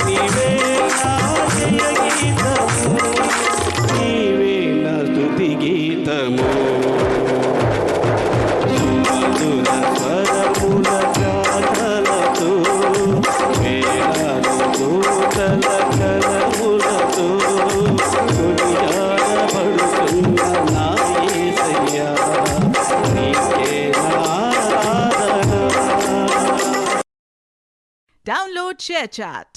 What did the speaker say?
నీవే నా జయ గీతము, నీవే నా స్తుతి గీతము. మధుర స్వరముల గాథలతో, వేలాది దూతల కరములతో కొనియాడబడుతున్న నా యేసయ్యా, నీకే నా ఆరాధన. Download ShareChat.